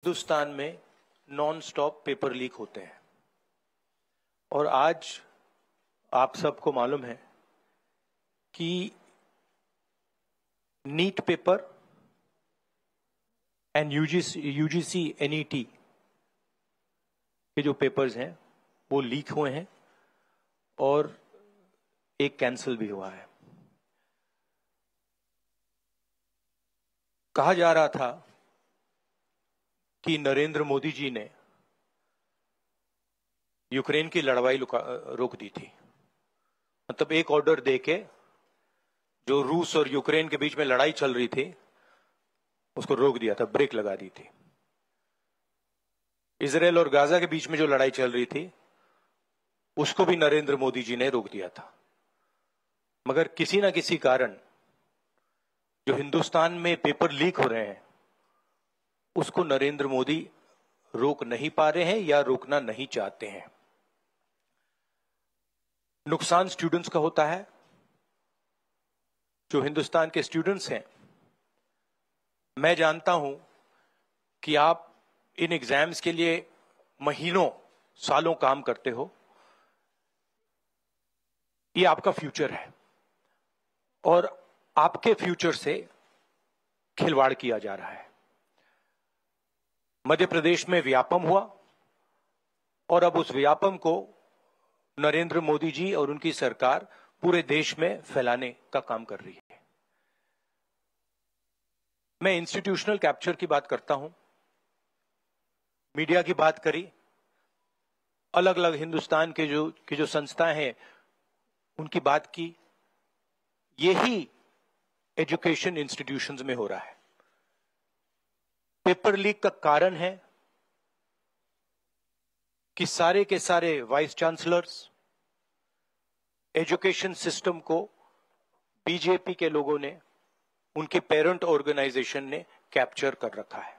हिंदुस्तान में non stop paper leak होते हैं और आज आप सबको मालूम है कि NEET paper and UGC NET के जो पेपर्स हैं वो लीक हुए हैं और एक कैंसिल भी हुआ है। कहा जा रहा था कि नरेंद्र मोदी जी ने यूक्रेन की लड़ाई रोक दी थी। मतलब एक ऑर्डर देके जो रूस और यूक्रेन के बीच में लड़ाई चल रही थी उसको रोक दिया था, ब्रेक लगा दी थी। इजराइल और गाजा के बीच में जो लड़ाई चल रही थी उसको भी नरेंद्र मोदी जी ने रोक दिया था। मगर किसी ना किसी कारण जो हिंदुस्तान में पेपर लीक हो रहे हैं उसको नरेंद्र मोदी रोक नहीं पा रहे हैं या रोकना नहीं चाहते हैं। नुकसान स्टूडेंट्स का होता है। जो हिंदुस्तान के स्टूडेंट्स हैं, मैं जानता हूं कि आप इन एग्जाम्स के लिए महीनों सालों काम करते हो। ये आपका फ्यूचर है और आपके फ्यूचर से खिलवाड़ किया जा रहा है। मध्य प्रदेश में व्यापम हुआ और अब उस व्यापम को नरेंद्र मोदी जी और उनकी सरकार पूरे देश में फैलाने का काम कर रही है। मैं इंस्टीट्यूशनल कैप्चर की बात करता हूं, मीडिया की बात करी, अलग अलग हिंदुस्तान के जो संस्थाएं हैं उनकी बात की। यही एजुकेशन इंस्टीट्यूशंस में हो रहा है। पेपर लीक का कारण है कि सारे के सारे वाइस चांसलर्स, एजुकेशन सिस्टम को बीजेपी के लोगों ने, उनके पेरेंट ऑर्गेनाइजेशन ने कैप्चर कर रखा है।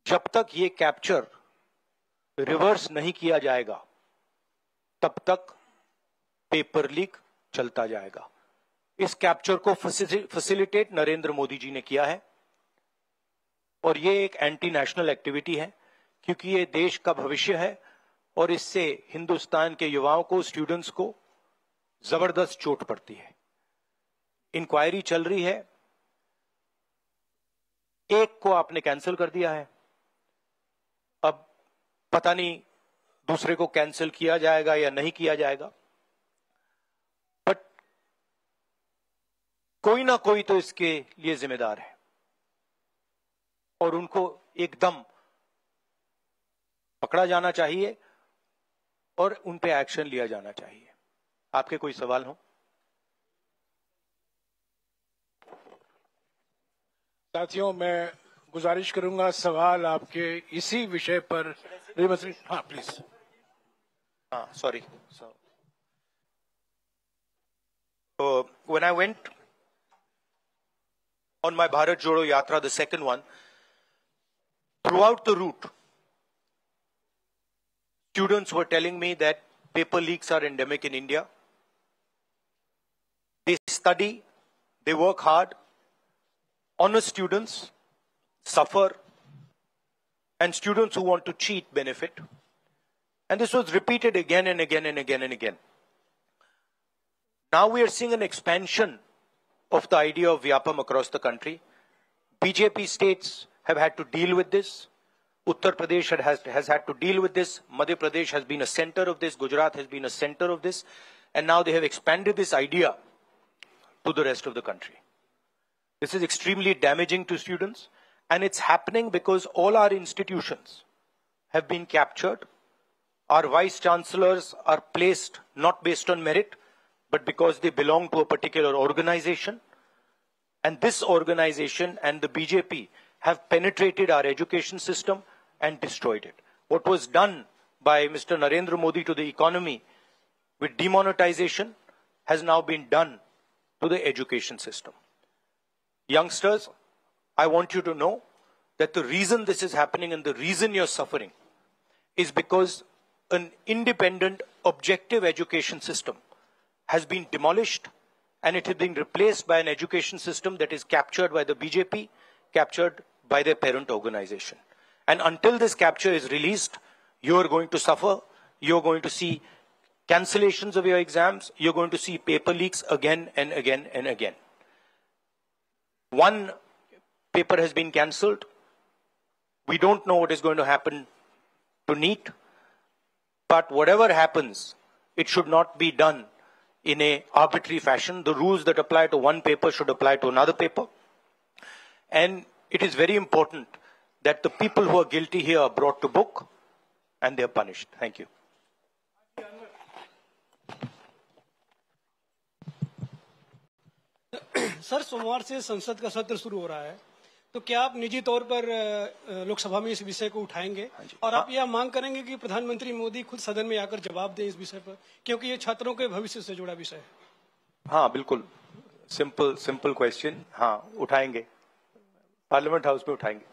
जब तक ये कैप्चर रिवर्स नहीं किया जाएगा तब तक पेपर लीक चलता जाएगा। इस कैप्चर को फैसिलिटेट नरेंद्र मोदी जी ने किया है और ये एक एंटी नेशनल एक्टिविटी है क्योंकि ये देश का भविष्य है और इससे हिंदुस्तान के युवाओं को, स्टूडेंट्स को जबरदस्त चोट पड़ती है। इंक्वायरी चल रही है, एक को आपने कैंसिल कर दिया है, अब पता नहीं दूसरे को कैंसिल किया जाएगा या नहीं किया जाएगा, बट कोई ना कोई तो इसके लिए जिम्मेदार है और उनको एकदम पकड़ा जाना चाहिए और उन पे एक्शन लिया जाना चाहिए। आपके कोई सवाल हो? साथियों, मैं गुजारिश करूंगा सवाल आपके इसी विषय पर। हाँ प्लीज। हाँ, sorry. When I went on my Bharat Jodo Yatra, the second one, throughout the route, students were telling me that paper leaks are endemic in India. They study, they work hard, honest students suffer, and students who want to cheat benefit. And this was repeated again and again and again and again. Now we are seeing an expansion of the idea of Vyapam across the country. BJP states have had to deal with this. Uttar Pradesh has had to deal with this. Madhya Pradesh has been a center of this. Gujarat has been a center of this. And now they have expanded this idea to the rest of the country. This is extremely damaging to students. And it's happening because all our institutions have been captured. Our vice chancellors are placed not based on merit, but because they belong to a particular organization. And this organization and the BJP have penetrated our education system and destroyed it. What was done by Mr. Narendra Modi to the economy with demonetization has now been done to the education system. Youngsters, I want you to know that the reason this is happening and the reason you're suffering is because an independent, objective education system has been demolished and it has been replaced by an education system that is captured by the BJP, captured by their parent organization. And until this capture is released, you are going to suffer. You're going to see cancellations of your exams. You're going to see paper leaks again and again and again. One paper has been cancelled. We don't know what is going to happen to NEET. But whatever happens, it should not be done in an arbitrary fashion. The rules that apply to one paper should apply to another paper. And it is very important that the people who are guilty here are brought to book and they are punished. Thank you. Sir, सोमवार से संसद का सत्र शुरू हो रहा है, तो क्या आप निजी तौर पर लोकसभा में इस विषय को उठाएंगे और आप यह मांग करेंगे कि प्रधानमंत्री मोदी खुद सदन में आकर जवाब दें इस विषय पर, क्योंकि ये छात्रों के भविष्य से जुड़ा विषय है? हाँ, बिल्कुल, सिंपल क्वेश्चन। हाँ, उठाएंगे, पार्लियामेंट हाउस में उठाएंगे।